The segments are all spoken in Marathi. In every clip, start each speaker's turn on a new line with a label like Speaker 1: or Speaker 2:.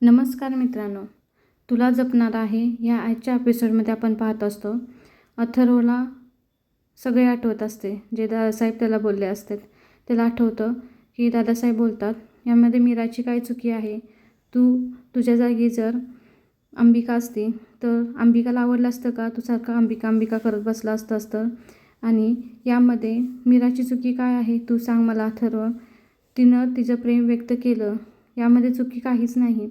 Speaker 1: नमस्कार मित्रांनो, तुला जपणार आहे या आजच्या एपिसोडमध्ये आपण पाहत असतो. अथर्वला सगळे आठवत असते जे दादासाहेब त्याला बोलले असतात. त्याला आठवतं की दादासाहेब बोलतात, यामध्ये मीराची काय चुकी आहे. तुझ्या जागी जर अंबिका असती तर अंबिकाला आवडलं असतं का? तू सारखं अंबिका अंबिका करत बसला असतं. आणि यामध्ये मीराची चुकी काय आहे तू सांग मला अथर्व. तिनं तिचं प्रेम व्यक्त केलं, यामध्ये चुकी काहीच नाही.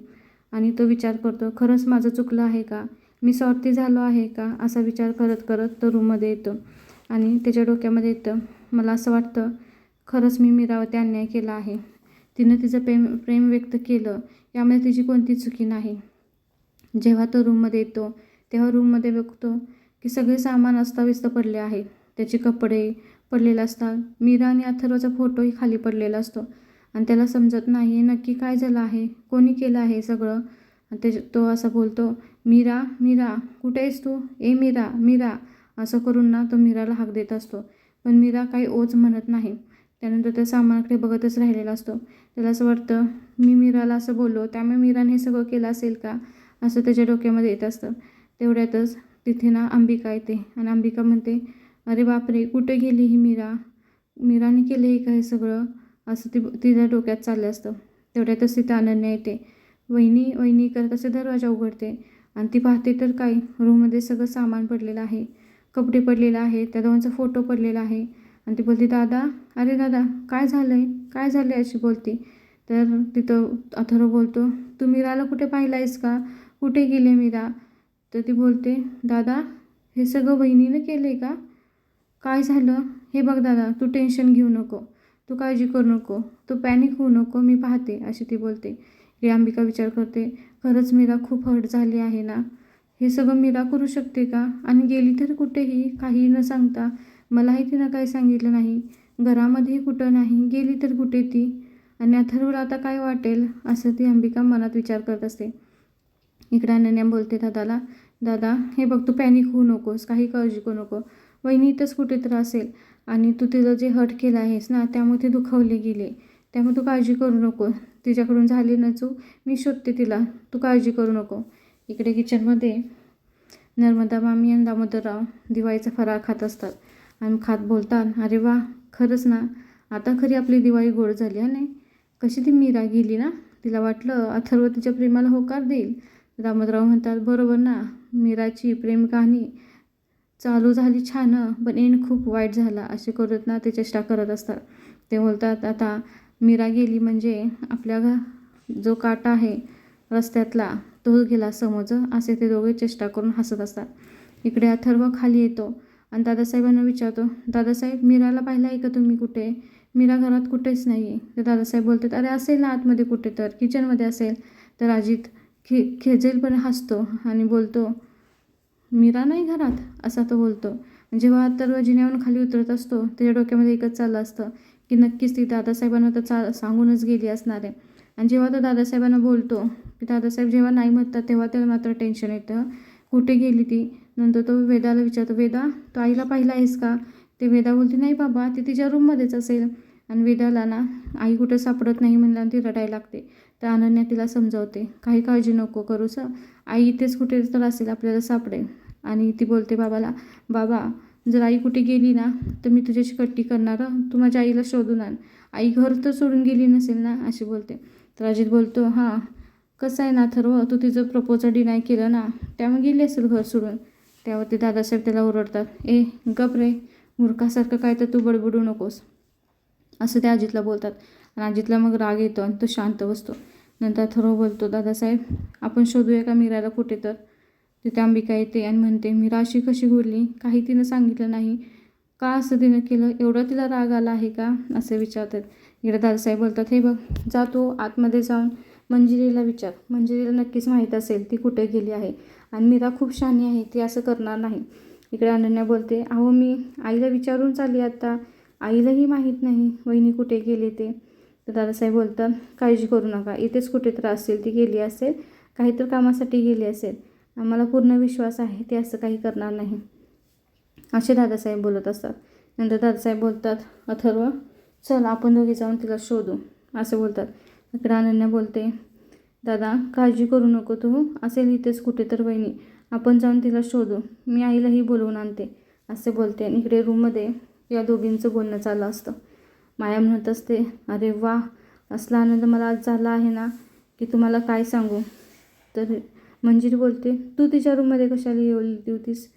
Speaker 1: आणि तो विचार करतो, खरंच माझं चुकलं आहे का? मी स्वार्थी झालो आहे का? असा विचार करत करत तो रूममध्ये येतो. आणि त्याच्या डोक्यामध्ये येतं, मला असं वाटतं खरंच मी मीरावरती अन्याय केला आहे. तिनं तिचं प्रेम व्यक्त केलं, यामध्ये तिची कोणतीच चुकी नाही. जेव्हा तो रूममध्ये येतो तेव्हा रूममध्ये बघतो की सगळे सामान अस्ताव्यस्त पडले आहे. त्याचे कपडे पडलेले असतात. मीरा आणि अथर्वचा फोटोही खाली पडलेला असतो. आणि त्याला समजत नाही नक्की काय झालं आहे, कोणी केलं आहे सगळं. आणि तो असा बोलतो, मीरा मीरा कुठे आहेस तू? ए मीरा मीरा असं करून ना तो मीराला हाक देत असतो. पण मीरा काही ओच म्हणत नाही. त्यानंतर त्या सामानाकडे बघतच राहिलेला असतो. त्याला असं वाटतं मी मीराला असं बोललो त्यामुळे मीराने हे सगळं केलं असेल का, असं त्याच्या डोक्यामध्ये येत असतं. तेवढ्यातच तिथे ना अंबिका येते आणि अंबिका म्हणते, अरे बापरे कुठे गेली ही मीराने केलं हे काय सगळं, असं तिच्या डोक्यात चाललं असतं. तेवढ्यातच तिथं अनन्या येते. वहिनी वहिनी करत असे दरवाजा उघडते आणि ती पाहते तर काय, रूममध्ये सगळं सामान पडलेलं आहे. कपडे पडलेले आहे, त्या दोघांचा फोटो पडलेला आहे. आणि ती बोलते, दादा अरे दादा काय झालं आहे, काय झालं आहे अशी बोलते. तर तिथं अथर्व बोलतो, तू मीराला कुठे पाहिलं आहेस का? कुठे गेले मीरा? तर ती बोलते, दादा हे सगळं वहिनीनं केलं आहे का? काय झालं हे बघ दादा, तू टेन्शन घेऊ नको, तू काळजी करू नको, तू पॅनिक होऊ नको, मी पाहते अशी ती बोलते. ही अंबिका विचार करते, खरंच मीरा खूप हर्ट झाली आहे ना. हे सगळं मीरा करू शकते का? आणि गेली तर कुठेही काही न सांगता. मलाही तिनं काही सांगितलं नाही, घरामध्येही कुठं नाही, गेली तर कुठे ती? आणि अथर्वला आता काय वाटेल असं ती अंबिका मनात विचार करत असते. इकडे अनन्या बोलते दादाला, दादा हे बघ तू पॅनिक होऊ नकोस, काही काळजी करू नको. वहिनी इथंच कुठे तर असेल आणि तू तिला जे हर्ट केलं आहेस ना त्यामुळे ती दुखावली गेली. त्यामुळे तू काळजी करू नको, तिच्याकडून झाली ना चूक, मी शोधते तिला, तू काळजी करू नको. इकडे किचनमध्ये नर्मदा मामी आणि दामोदरराव दिवाळीचा फराळ खात असतात. आणि खात बोलतात, अरे वा खरंच ना, आता खरी आपली दिवाळी गोड झाली आहे नाही. कशी ती मीरा गेली ना, तिला वाटलं अथर्व तिच्या प्रेमाला होकार देईल. दामोदरराव म्हणतात, बरोबर ना, मीराची प्रेम कहाणी चालू झाली छान, पण एंड खूप वाईट झाला, असे करत ना ते चेष्टा करत असतात. ते बोलतात, आता मीरा गेली म्हणजे आपल्या जो काटा आहे रस्त्यातला तो गेला समज, असे ते दोघे चेष्टा करून हसत असतात. इकडे अथर्व खाली येतो आणि दादासाहेबांना विचारतो, दादासाहेब मीराला पाहिलं आहे का तुम्ही कुठे? मीरा घरात कुठेच नाही आहे. तर दादासाहेब बोलतात, अरे असेल ना आतमध्ये कुठे, तर किचनमध्ये असेल. तर अजित खेजेलपणे हसतो आणि बोलतो, मीरा नाही घरात, असा तो बोलतो. जेव्हा अथर्व जिन्यावरून खाली उतरत असतो त्याच्या डोक्यामध्ये एकच चाललं असतं की नक्कीच ती दादासाहेबांना तर सांगूनच गेली असणार आहे. आणि जेव्हा तो दादासाहेबांना बोलतो की दादासाहेब जेव्हा नाही म्हणतात तेव्हा त्याला मात्र टेन्शन येतं, कुठे गेली ती. नंतर तो वेदाला विचारतो, वेदा तू आईला पाहिलं आहेस का? ते वेदा बोलते, नाही बाबा ती तिच्या रूममध्येच असेल. आणि वेदाला ना आई कुठं सापडत नाही म्हणलं ती रडायला लागते. तर अनन्या तिला समजावते, काही काळजी नको करूस, आई इथेच कुठे तर असेल, आपल्याला सापडेल. आणि ती बोलते बाबाला, बाबा जर आई कुठे गेली ना तर मी तुझ्याशी कट्टी करणार, तू माझ्या आईला शोधून आण, आई घर तर सोडून गेली नसेल ना, अशी बोलते. तर अजित बोलतो, हां कसं आहे ना अथर्व, तू तिचं प्रपोजल डिनाय केलं ना त्यामुळे गेली असेल घर सोडून. त्यावरती दादासाहेब त्याला ओरडतात, ए गप रे मूर्खासारखं काय तर तू बडबडू नकोस, असं त्या अजितला बोलतात. आणि अजितला मग राग येतो आणि तो शांत बसतो. नंतर अथर्व बोलतो, दादासाहेब आपण शोधूया का मीराला कुठे? तर तिथे अंबिका येते आणि म्हणते, मीरा अशी कशी बोलली, काही तिनं सांगितलं नाही का, असं तिनं केलं, एवढा तिला राग आला आहे का, असे विचारतात. इकडे दादासाहेब बोलतात, हे बघ जा तू आतमध्ये जाऊन मंजिरीला विचार, मंजिरीला नक्कीच माहीत असेल ती कुठे गेली आहे. आणि मीरा खूप शहाणी आहे, ती असं करणार नाही. इकडे अनन्या बोलते, अहो मी आईला विचारून चालली आता, आईलाही माहीत नाही वहिनी कुठे गेले ते. तर दादासाहेब बोलतात, काळजी करू नका, इथेच कुठेतरी असेल, ती गेली असेल, काहीतरी कामासाठी गेली असेल, आम्हाला पूर्ण विश्वास आहे ते असं काही करणार नाही, असे दादासाहेब बोलत असतात. नंतर दादासाहेब बोलतात, अथर्व चल आपण दोघे जाऊन तिला शोधू, असं बोलतात. इकडे अनन्या बोलते, दादा काळजी करू नको तू, असेल इथेच कुठे तर वहिनी, आपण जाऊन तिला शोधू, मी आईलाही बोलवून आणते असे बोलते. आणि इकडे रूममध्ये या दोघींचं बोलणं चाललं असतं. माया म्हणत असते, अरे वा, असला आनंद मला आज झाला आहे ना की तुम्हाला काय सांगू. तर मंजिरी बोलते, तू तिच्या रूममध्ये कशाला येऊन होतीस,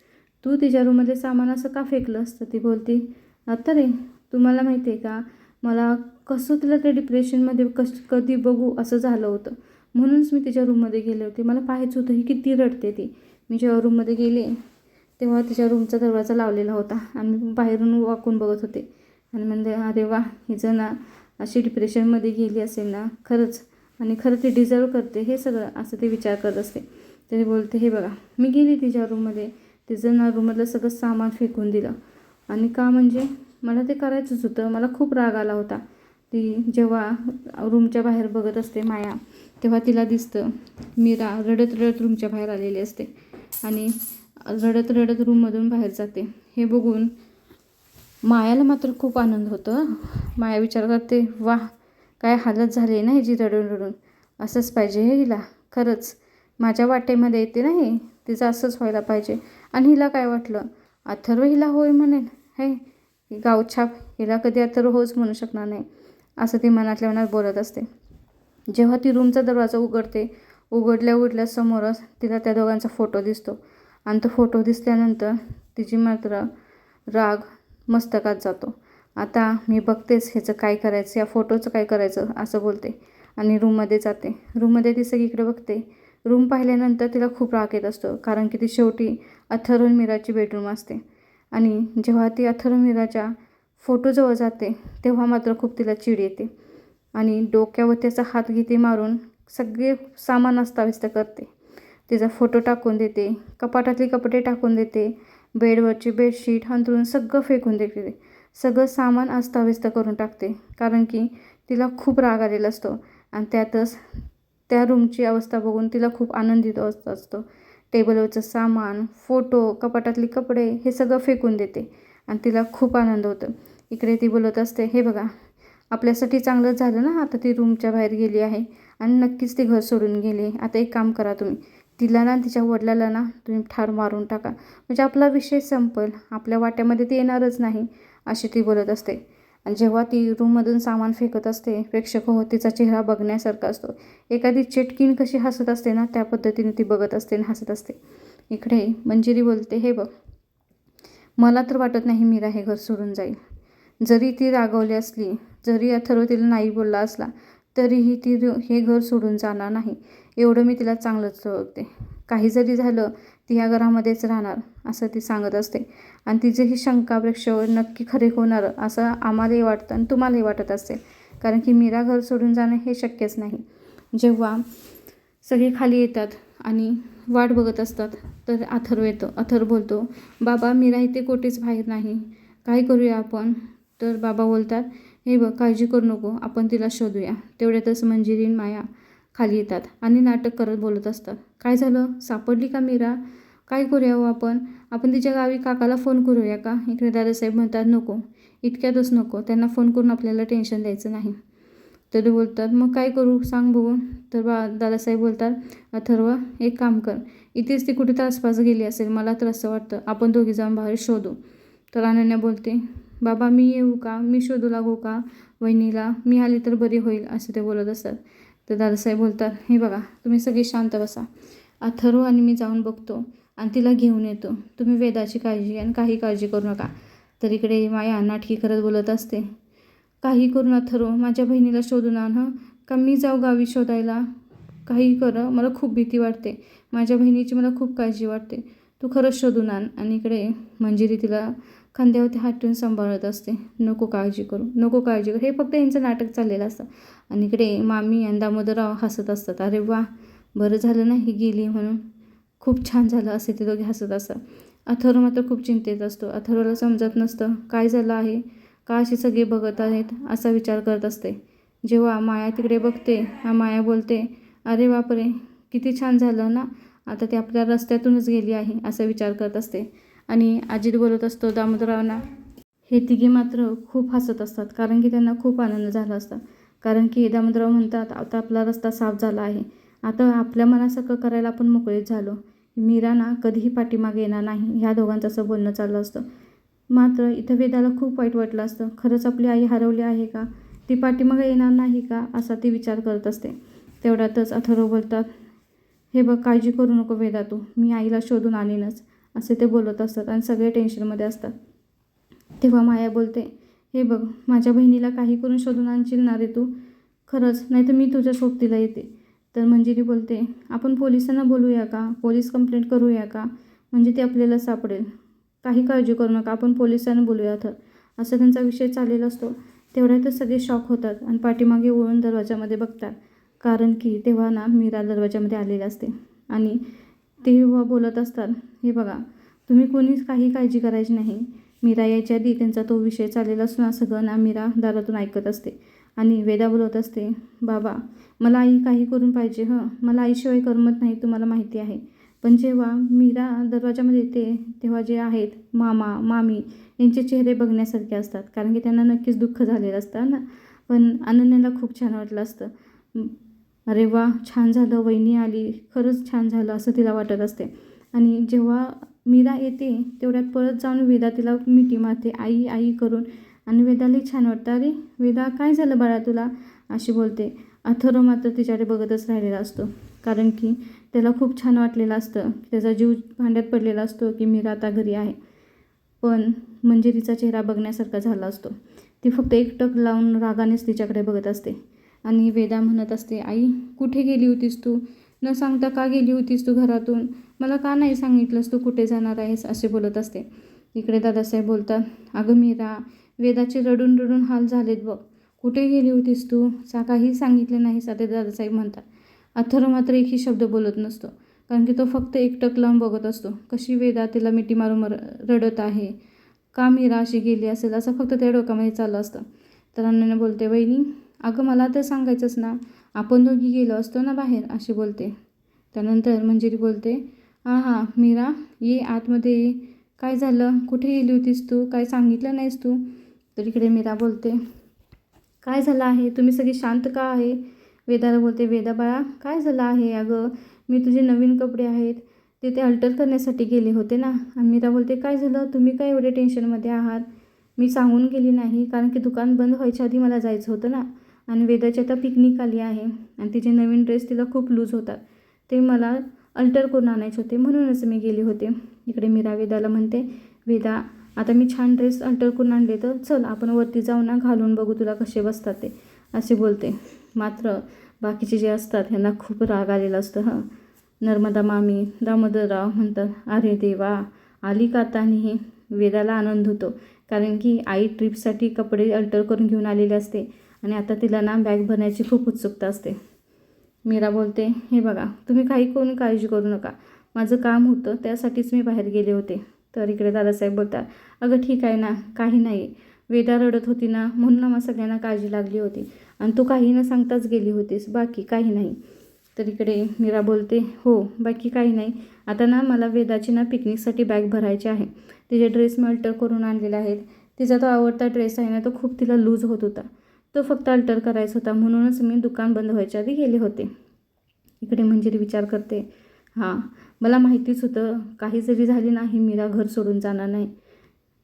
Speaker 1: तू तिच्या रूममध्ये सामान असं का फेकलं असतं. ती बोलते, आता रे तुम्हाला माहिती आहे का, मला कसं तिला त्या डिप्रेशनमध्ये कधी बघू असं झालं होतं, म्हणूनच मी तिच्या रूममध्ये गेले होते. मला पाहायचं होतं ही किती रडते ती. मी जेव्हा रूममध्ये गेले तेव्हा तिच्या रूमचा दरवाजा लावलेला होता आणि बाहेरून वाकून बघत होते आणि म्हणते, अरे वा, हिचं ना अशी डिप्रेशनमध्ये गेली असेल ना खरंच, आणि खरं ती डिझर्व करते हे सगळं, असं ते विचार करत असते. तरी बोलते, हे बघा मी गेली तिच्या रूममध्ये, तिचं ना रूममधलं सगळं सामान फेकून दिलं. आणि का म्हणजे मला ते करायचंच होतं, मला खूप राग आला होता. ती जेव्हा रूमच्या बाहेर बघत असते माया, तेव्हा तिला दिसतं मीरा रडत रडत रूमच्या बाहेर आलेली असते आणि रडत रडत रूममधून बाहेर जाते. हे बघून मायाला मात्र खूप आनंद होतो. माया विचार करते, वा, काय हालत झाली ना हिची रडून रडून, असंच पाहिजे हे हिला, खरंच माझ्या वाटेमध्ये येते ना हे, तिचं असंच व्हायला पाहिजे. आणि हिला काय वाटलं, अथर्व हिला होय म्हणेल, हे गावछाप, हिला कधी अथर्व होच म्हणू शकणार नाही, असं ती मनातल्या मनात बोलत असते. जेव्हा ती रूमचा दरवाजा उघडते, उघडल्या समोरच तिला त्या दोघांचा फोटो दिसतो. आणि तो फोटो दिसल्यानंतर तिची मात्र राग मस्तकात जातो. आता मी बघतेच ह्याचं काय करायचं, या फोटोचं काय करायचं असं बोलते आणि रूममध्ये जाते. रूममध्ये ती सगळीकडे बघते. रूम पाहिल्यानंतर तिला खूप राग येत असतो, कारण की ती शेवटी अथर्व मीराची बेडरूम असते. आणि जेव्हा ती अथर्व मीराच्या फोटोजवळ जाते तेव्हा मात्र खूप तिला चिड येते आणि डोक्यावर त्याचा हात घेते मारून, सगळे सामान अस्ताव्यस्त करते. तिचा फोटो टाकून देते, कपाटातले कपडे टाकून देते, बेडवरची बेडशीट अंथरून सगळं फेकून देते, सगळं सामान अस्ताव्यस्त करून टाकते. कारण की तिला खूप राग आलेला असतो आणि त्यातच त्या रूमची अवस्था बघून तिला खूप आनंदित असतो. टेबलवरचं सामान, फोटो, कपाटातले कपडे हे सगळं फेकून देते आणि तिला खूप आनंद होतो. इकडे ती बोलत असते, हे बघा आपल्यासाठी चांगलंच झालं ना, आता ती रूमच्या बाहेर गेली आहे आणि नक्कीच ती घर सोडून गेली. आता एक काम करा तुम्ही, तिला ना तिच्या वडिलाला ना तुम्ही ठार मारून टाका, म्हणजे आपला विषय संपेल, आपल्या वाट्यामध्ये ती येणारच नाही, अशी ती बोलत असते. आणि जेव्हा ती रूममधून सामान फेकत असते, प्रेक्षक हो तिचा चेहरा बघण्यासारखा असतो. एखादी चेटकीन कशी हसत असते ना, त्या पद्धतीने ती बघत असते आणि हसत असते. इकडे मंजिरी बोलते, हे बघ, मला तर वाटत नाही मीरा हे घर सोडून जाईल. जरी ती रागवली असली, जरी अथर्व तिला नाही बोलला असला, तरीही ती हे घर सोडून जाणार नाही, एवढं मी तिला चांगलंच ओळखते. काही जरी झालं ती या घरामध्येच राहणार, असं ती सांगत असते. आणि तिची ही शंका प्रेक्षक नक्की खरे होणार असं आम्हालाही वाटतं आणि तुम्हालाही वाटत असेल, कारण की मीरा घर सोडून जाणं हे शक्यच नाही. जेव्हा सगळे खाली येतात आणि वाट बघत असतात तर अथर्व येतो. अथर्व बोलतो, बाबा मीरा इथे कुठेच बाहेर नाही, काय करूया आपण. तर बाबा बोलतात, हे बघ काळजी करू नको, आपण तिला शोधूया. तेवढ्यातच मंजिरी आणि माया खाली येतात आणि नाटक करत बोलत असतात, काय झालं, सापडली का मीरा, काय करूया हो आपण, आपण तिच्या गावी काकाला फोन करूया का. इकडे दादासाहेब म्हणतात, नको, इतक्यातच नको, त्यांना फोन करून आपल्याला टेन्शन द्यायचं नाही. तरी बोलतात, मग काय करू सांग बघू. तर दादासाहेब बोलतात, अथर्व एक काम कर, इथेच ती कुठे तर आसपास गेली असेल, मला तर असं वाटतं, आपण दोघी जाऊन बाहेर शोधू. तर अनन्या बोलते, बाबा मी येऊ का, मी शोधू लागू का वहिनीला, मी आली तर बरी होईल, असे ते बोलत असतात. तर दादासाहेब बोलतात, हे बघा तुम्ही सगळी शांत बसा, अथर्व आणि मी जाऊन बघतो आणि तिला घेऊन येतो, तुम्ही वेदाची काळजी आणि काही काळजी करू नका. तर इकडे माया नाटकी करत बोलत असते, काही करून अथर्व माझ्या बहिणीला शोधून आण हं, का मी जाऊ गावी शोधायला, काही कर, मला खूप भीती वाटते, माझ्या बहिणीची मला खूप काळजी वाटते, तू खरंच शोधून आण. आणि इकडे मंजिरी तिला खांद्यावरती हात ठेवून सांभाळत असते, नको काळजी करू, नको काळजी करू, हे फक्त यांचं नाटक चाललेलं असतं. आणि इकडे मामी आणि दामोदरराव हसत असतात, अरे वा, बरं झालं ना ही गेली म्हणून, खूप छान झालं, असे ते दोघे हसत असतात. अथर्व मात्र खूप चिंतेत असतो. अथर्वला समजत नसतं काय झालं आहे, का असे सगळे बघत आहेत, असा विचार करत असते. जेव्हा माया तिकडे बघते, माया बोलते, अरे बापरे, किती छान झालं ना, आता ती आपल्या रस्त्यातूनच गेली आहे, असा विचार करत असते. आणि अजित बोलत असतो दामोदररावांना. हे तिघे मात्र खूप हसत असतात, कारण की त्यांना खूप आनंद झाला असता, कारण की दामोदरराव म्हणतात, आता आपला रस्ता साफ झाला आहे आता आपल्या मनासारखं करायला आपण मोकळेच झालो. मीरा ना कधीही पाठीमागे येणार नाही, ह्या दोघांचं असं बोलणं चाललं असतं. मात्र इथं वेदाला खूप वाईट वाटलं असतं. खरंच आपली आई हरवली आहे का? ती पाठीमागे येणार नाही का? असा ती विचार करत असते. तेवढ्यातच अथर्व बोलतात, हे बघ काळजी करू नको वेदा तू, मी आईला शोधून आणीनच, असे ते बोलत असतात आणि सगळे टेन्शनमध्ये असतात. तेव्हा माया बोलते, हे बघ माझ्या बहिणीला काही करून शोधून आणशील ना रे तू, खरंच, नाही तर मी तुझ्या सोबतीला येते. तर मंजिरी बोलते, आपण पोलिसांना बोलूया का? पोलीस कंप्लेंट करूया का? म्हणजे ते आपल्याला सापडेल. काही काळजी करू नका, आपण पोलिसांना बोलूया तर, असं त्यांचा विषय चाललेला असतो. तेवढ्यातच सगळे शॉक होतात आणि पाठीमागे वळून दरवाजामध्ये बघतात. कारण की तेव्हा ना मीरा दरवाजामध्ये आलेली असते आणि तेव्हा बोलत असतात, हे बघा तुम्ही कोणीच काही काळजी करायची नाही. मीरा यायच्या आधी त्यांचा तो विषय चाललेला असतो ना, सगळं ना मीरा दारातून ऐकत असते. आणि वेदा बोलत असते, बाबा मला आई काही करून पाहिजे, मला आईशिवाय करमत नाही, तुम्हाला माहिती आहे. पण जेव्हा मीरा दरवाजामध्ये येते तेव्हा जे आहेत मामा मामी यांचे चेहरे बघण्यासारखे असतात, कारण की त्यांना नक्कीच दुःख झालेलं असतं ना. पण अनन्याला खूप छान वाटलं असतं. अरे वा, छान झालं, वहिनी आली, खरंच छान झालं असं तिला वाटत असते. आणि जेव्हा मीरा येते तेवढ्यात पळत जाऊन वेदा तिला मिठी मारते, आई आई करून. आणि वेदालाही छान वाटतं, अरे वेदा काय झालं बाळा तुला, अशी बोलते. अथर्व मात्र तिच्याकडे बघतच राहिलेला असतो, कारण की त्याला खूप छान वाटलेलं असतं. त्याचा जीव भांड्यात पडलेला असतो की मीरा आता घरी आहे. पण मंजिरीचा चेहरा बघण्यासारखा झाला असतो. ती फक्त एकटक लावून रागानेच तिच्याकडे बघत असते. आणि वेदा म्हणत असते, आई कुठे गेली होतीस तू? न सांगता का गेली होतीस तू घरातून? मला का नाही सांगितलंस तू कुठे जाणार आहेस, असे बोलत असते. इकडे दादासाहेब बोलतात, अगं मीरा, वेदाचे रडून रडून हाल झालेत बघ, कुठे गेली होतीस तू? काही सांगितलं नाहीस, आता दादासाहेब म्हणतात. अथर्व मात्र एकही शब्द बोलत नसतो, कारण की तो फक्त एकटक लावून बघत असतो. कशी वेदा तिला मिठी मारून रडत आहे, का मीरा अशी गेली असेल, असं फक्त त्या डोक्यामध्ये चाललं असतं. तर अनन्या बोलते, वहिनी अगं मला तर सांगायचंच ना, आपण दोघी गेलो असतो ना बाहेर, अशी बोलते. त्यानंतर मंजिरी बोलते, हां मीरा ये आतमध्ये ये, काय झालं, कुठे गेली होतीस तू, काय सांगितलं नाहीस तू? तर इकडे मीरा बोलते, काय झालं आहे, तुम्ही सगळी शांत का आहे? वेदाला बोलते, वेदा बाळा काय झालं आहे? अगं मी तुझे नवीन कपडे आहेत ते अल्टर करण्यासाठी गेले होते ना. आणि मीरा बोलते, काय झालं, तुम्ही काय एवढे टेन्शनमध्ये आहात? मी सांगून गेली नाही, कारण की दुकान बंद व्हायच्या आधी मला जायचं होतं ना. आणि वेदाची आता पिकनिक आली आहे आणि तिचे नवीन ड्रेस तिला खूप लूज होतात, ते मला अल्टर करून आणायचे होते, म्हणूनच मी गेले होते. इकडे मीरा वेदाला म्हणते, वेदा आता मी छान ड्रेस अल्टर करून आणले, तर चल आपण वरती जाऊ ना, घालून बघू तुला कसे बसतात ते, असे बोलते. मात्र बाकीचे जे असतात ह्यांना खूप राग आलेला असतं. नर्मदा मामी दामोदरराव म्हणतात, अरे देवा, आली का आता? आणि हे वेदाला आनंद होतो, कारण की आई ट्रिपसाठी कपडे अल्टर करून घेऊन आलेले असते आणि आता तिला ना बॅग भरण्याची खूप उत्सुकता असते. मीरा बोलते, हे बघा तुम्ही काही कोणी काळजी करू नका, माझं काम होतं त्यासाठीच मी बाहेर गेले होते. तर इकडे दादासाहेब बोलतात, अगं ठीक आहे ना, काही नाही, वेदा रडत होती ना म्हणून मग सगळ्यांना काळजी लागली होती आणि तू काही न सांगताच गेली होतीस, बाकी काही नाही. तर इकडे मीरा बोलते, हो बाकी काही नाही, आता ना मला वेदाची ना पिकनिकसाठी बॅग भरायची आहे. तिचे ड्रेस मी अल्टर करून आणलेले आहेत, तिचा तो आवडता ड्रेस आहे ना, तो खूप तिला लूज होत होता, तो फक्त अल्टर करायचा होता, म्हणूनच मी दुकान बंद व्हायच्या आधी गेले होते. इकडे मंजिरी विचार करते, हां मला माहितीच होतं, काही जरी झाली नाही मीरा घर सोडून जाणार नाही.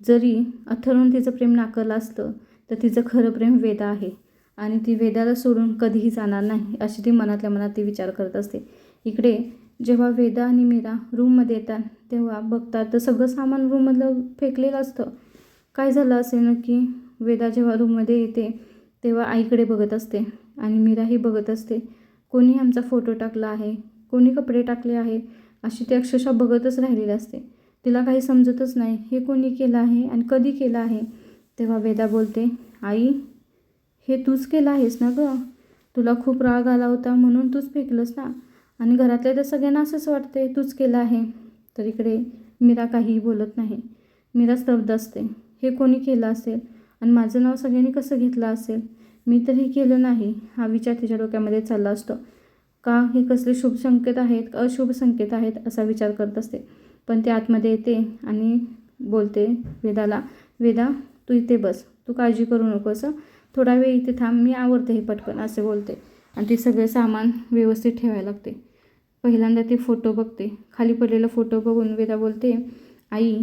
Speaker 1: जरी अथर्वने तिचं प्रेम नाकारलं असतं तर तिचं खरं प्रेम वेदा आहे आणि ती वेदाला सोडून कधीही जाणार नाही, अशी ती मनातल्या मनात ती विचार करत असते. इकडे जेव्हा वेदा आणि मीरा रूममध्ये येतात तेव्हा बघतात तर सगळं सामान रूममधलं फेकलेलं असतं. काय झालं असेल नक्की? वेदा जेव्हा रूममध्ये येते तेव्हा आईकडे बघत असते आणि मीराही बघत असते. कोणी आमचा फोटो टाकला आहे, कोणी कपडे टाकले आहे, अशी ती अक्षरशः बघतच राहिलेली असते. तिला काही समजतच नाही, हे कोणी केलं आहे आणि कधी केलं आहे. तेव्हा वेदा बोलते, आई हे तूच केलं आहेस ना गं, तुला खूप राग आला होता म्हणून तूच फेकलंस ना, आणि घरातल्या तर सगळ्यांना असंच वाटते तूच केलं आहे. तर इकडे मीरा काहीही बोलत नाही. मीरा स्तब्ध असते. हे कोणी केलं असेल आणि माझं नाव सगळ्यांनी कसं घेतलं असेल, मी तर हे केलं नाही, हा विचार तिच्या डोक्यामध्ये चालला असतो. का हे कसले शुभ संकेत आहेत अशुभ संकेत आहेत असा विचार करत असते. पण ते आतमध्ये येते आणि बोलते वेदाला, वेदा तू इथे बस, तू काळजी करू नकोस, थोडा वेळ इथे थांब, मी आवरते हे पटकन, असे बोलते. आणि ती सगळे सामान व्यवस्थित ठेवायला लागते. पहिल्यांदा ती फोटो बघते. खाली पडलेला फोटो बघून वेदा बोलते, आई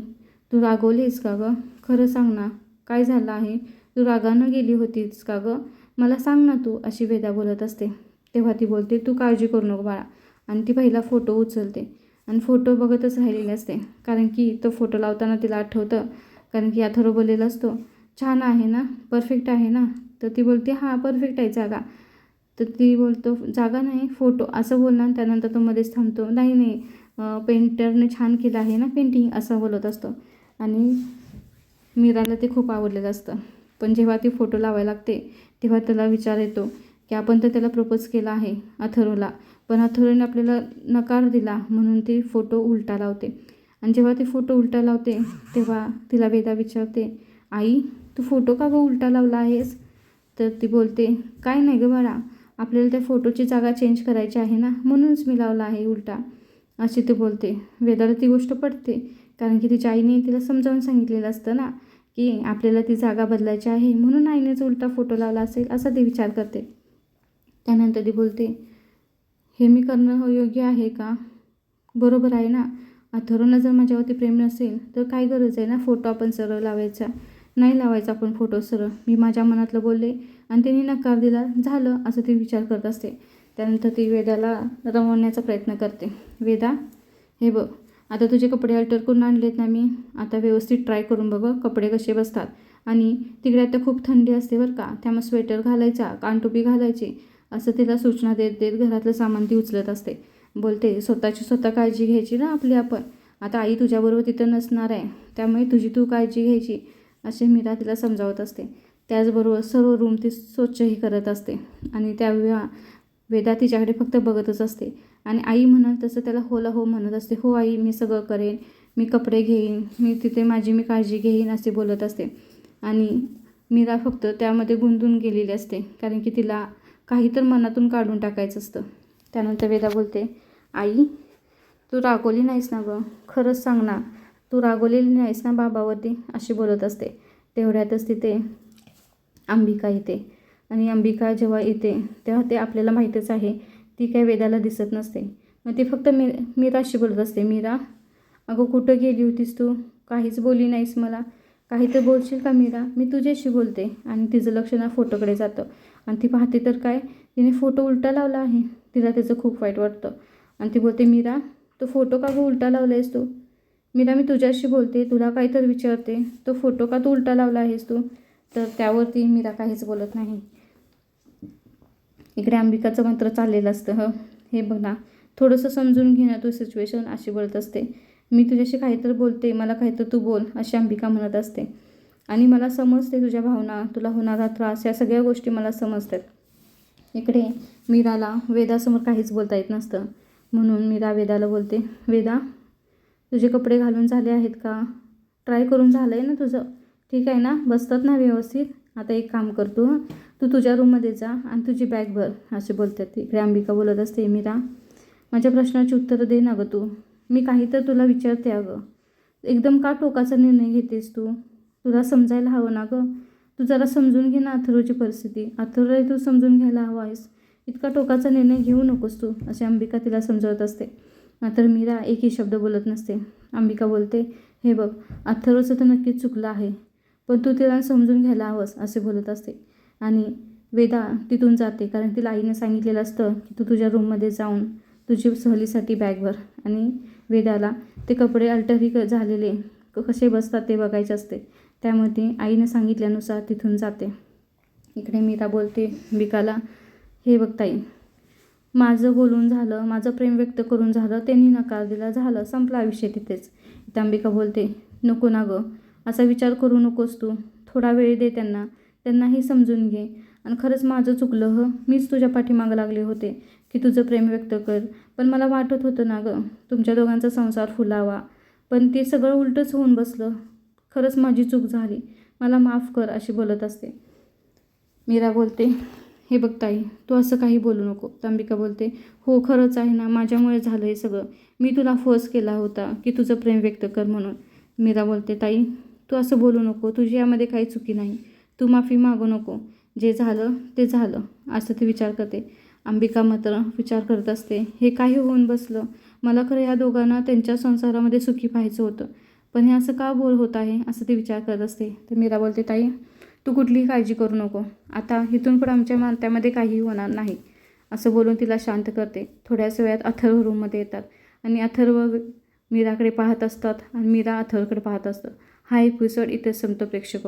Speaker 1: तू रागवलीस का गं? खरं सांग ना, काय झालं आहे? तू रागानं गेली होतीस का गं? मला सांग ना तू, अशी वेदा बोलत असते. तेव्हा ती बोलते, तू काळजी करू नको बाळा. आणि ती पहिला फोटो उचलते आणि फोटो बघतच राहिलेली असते. कारण की तो फोटो लावताना तिला आठवतं, कारण की अथर्व बोललेला असतो, छान आहे ना, परफेक्ट आहे ना. तर ती बोलते, हां परफेक्ट आहे जागा. तर ती बोलतो, जागा नाही फोटो, असं बोलणार. त्यानंतर तो मध्येच थांबतो, नाही नाही पेंटरने छान केलं आहे ना पेंटिंग, असं बोलत असतो. आणि मीराला ते खूप आवडलेलं असतं. पण जेव्हा ती फोटो लावायला लागते तेव्हा त्याला विचार येतो की आपण तर त्याला प्रपोज केला आहे अथर्वला, पण अथर्वने आपल्याला नकार दिला, म्हणून ती फोटो उलटा लावते. आणि जेव्हा ती फोटो उलटा लावते तेव्हा तिला वेदा विचारते, आई तू फोटो का गं उलटा लावला आहेस? तर ती बोलते, काय नाही गं बाळा, आपल्याला त्या फोटोची जागा चेंज करायची आहे ना, म्हणूनच मी लावला आहे उलटा, अशी ती बोलते. वेदाला ती गोष्ट पटते, कारण की तिच्या आईने तिला समजावून सांगितलेलं असतं ना की आपल्याला ती जागा बदलायची आहे, म्हणून आईनेच उलटा फोटो लावला असेल, असा ती विचार करते. त्यानंतर ती बोलते, हे मी करणं योग्य आहे का? बरोबर आहे ना? अथर्वनं जर माझ्यावरती प्रेम नसेल तर काय गरज आहे ना फोटो आपण सरळ लावायचा? नाही लावायचा आपण फोटो सरळ. मी माझ्या मनातलं बोलले आणि त्यांनी नकार दिला, झालं, असं ती विचार करत असते. त्यानंतर ती वेदाला रमवण्याचा प्रयत्न करते. वेदा, हे बघ, आता तुझे कपडे अल्टर करून आणलेत ना मी, आता व्यवस्थित ट्राय करून बघ कपडे कसे बसतात. आणि तिकडे आता खूप थंडी असते बरं का, त्यामुळे स्वेटर घालायचा, कानटोपी घालायची, असं तिला सूचना देत देत घरातलं सामान ती उचलत असते. बोलते, स्वतःची स्वतः काळजी घ्यायची ना आपली आपण. आता आई तुझ्याबरोबर तिथं नसणार आहे, त्यामुळे तुझी तू काळजी घ्यायची, असे मीरा तिला समजावत असते. त्याचबरोबर सर्व रूम ती स्वच्छही करत असते. आणि त्यावेळा वेदा तिच्याकडे फक्त बघतच असते. आणि आई म्हणत तसं त्याला होला हो म्हणत असते, हो आई मी सगळं करेन, मी कपडे घेईन, मी तिथे मी काळजी घेईन, असे बोलत असते. आणि मीरा फक्त त्यामध्ये गुंतून गेलेली असते, कारण की तिला काही तर मनातून काढून टाकायचं असतं. त्यानंतर वेदा बोलते, आई तू रागवली नाहीस ना गं? खरंच सांग ना, तू रागवलेली नाहीस ना बाबावरती? अशी बोलत असते. तेवढ्यातच तिथे अंबिका येते. आणि अंबिका जेव्हा येते तेव्हा ते आपल्याला माहीतच आहे, ती काही वेदाला दिसत नसते. मग ती फक्त मीराशी बोलत असते. मीरा, अगं कुठं गेली होतीस तू? काहीच बोलली नाहीस मला. काही तर बोलशील का मीरा? मी तुझ्याशी बोलते. आणि तिचं लक्ष ना फोटोकडे जातं. आणि ती पाहते तर काय, तिने फोटो उलटा लावला आहे. तिला त्याचं खूप वाईट वाटतं. आणि ती बोलते, मीरा तो फोटो का गं उलटा लावला आहेस तू? मीरा मी तुझ्याशी बोलते, तुला काही तर विचारते, तो फोटो का तू उलटा लावला आहेस तू? तर त्यावरती मीरा काहीच बोलत नाही. इकडे अंबिकाचं मात्र चाललेलं असतं, हे बघ ना, थोडंसं समजून घे ना तू सिच्युएशन, अशी बोलत असते. मी तुझ्याशी काहीतरी बोलते, मला काहीतरी तू बोल, अशी अंबिका म्हणत असते. आणि मला समजते तुझ्या भावना, तुला होणारा त्रास, या सगळ्या गोष्टी मला समजतात. इकडे मीराला वेदासमोर काहीच बोलता येत नसतं, म्हणून मीरा वेदाला बोलते, वेदा तुझे कपडे घालून झाले आहेत का? ट्राय करून झालं आहे ना तुझं? ठीक आहे ना, बसतात ना व्यवस्थित? आता एक काम करतो, तू तुझ्या रूममध्ये जा आणि तुझी बॅग भर, असे बोलतात. इकडे अंबिका बोलत असते, मीरा माझ्या प्रश्नाची उत्तरं दे ना गं तू. मी काही तर तुला विचारते अगं. एकदम का टोकाचा निर्णय घेतेस तू? तुला समजायला हवं ना गं. तू जरा समजून घे ना अथर्वची परिस्थिती. अथर्वला तू समजून घ्यायला हवा आहेस. इतका टोकाचा निर्णय घेऊ नकोस तू, असे अंबिका तिला समजवत असते. मात्र मीरा एकही शब्द बोलत नसते. अंबिका बोलते, हे बघ, अथर्वचं तर नक्कीच चुकलं आहे, पण तू तिला समजून घ्यायला हवंस, असे बोलत असते. आणि वेदा तिथून जाते, कारण तिला आईने सांगितलेलं असतं की तू तुझ्या रूममध्ये जाऊन तुझी सहलीसाठी बॅग भर. आणि वेदाला ते कपडे अल्टरही झालेले कसे बसतात ते बघायचे असते, त्यामुळे ती आईने सांगितल्यानुसार तिथून जाते. इकडे मीरा बोलते अंबिकाला, हे बघ ताई, माझं बोलून झालं, माझं प्रेम व्यक्त करून झालं, त्यांनी नकार दिला, झालं, संपला विषय तिथेच. इथं अंबिका बोलते, नको ना गं, असा विचार करू नकोस तू, थोडा वेळ दे त्यांना, त्यांनाही समजून घे. आणि खरंच माझं चुकलं, मीच तुझ्या पाठीमागं लागले होते की तुझं प्रेम व्यक्त कर, पण मला वाटत होतं ना गं तुमच्या दोघांचा संसार फुलावा, पण ते सगळं उलटंच होऊन बसलं. खरंच माझी चूक झाली, मला माफ कर, अशी बोलत असते. मीरा बोलते, हे बघ ताई, तू असं काही बोलू नको. अंबिका बोलते, हो खरंच आहे ना, माझ्यामुळे झालं हे सगळं, मी तुला फोर्स केला होता की तुझं प्रेम व्यक्त कर म्हणून. मीरा बोलते, ताई तू असं बोलू नको, तुझी यामध्ये काही चुकी नाही, तू माफी मागू नको, जे झालं ते झालं, असं ती विचार करते. अंबिका मात्र विचार करत असते, हे काही होऊन बसलं. मला खरं ह्या दोघांना त्यांच्या संसारामध्ये सुखी पाहायचं होतं, पण हे असं का बोल होत आहे असं ती विचार करत असते. तर मीरा बोलते, ताई तू कुठलीही काळजी करू नको, आता इथून पण आमच्या नात्यामध्ये काहीही होणार नाही असं बोलून तिला शांत करते. थोड्याच वेळात अथर्व रूममध्ये येतात आणि अथर्व मीराकडे पाहत असतात आणि मीरा अथर्वकडे पाहत असतं. हा एपिसोड इथेच संपतो प्रेक्षक.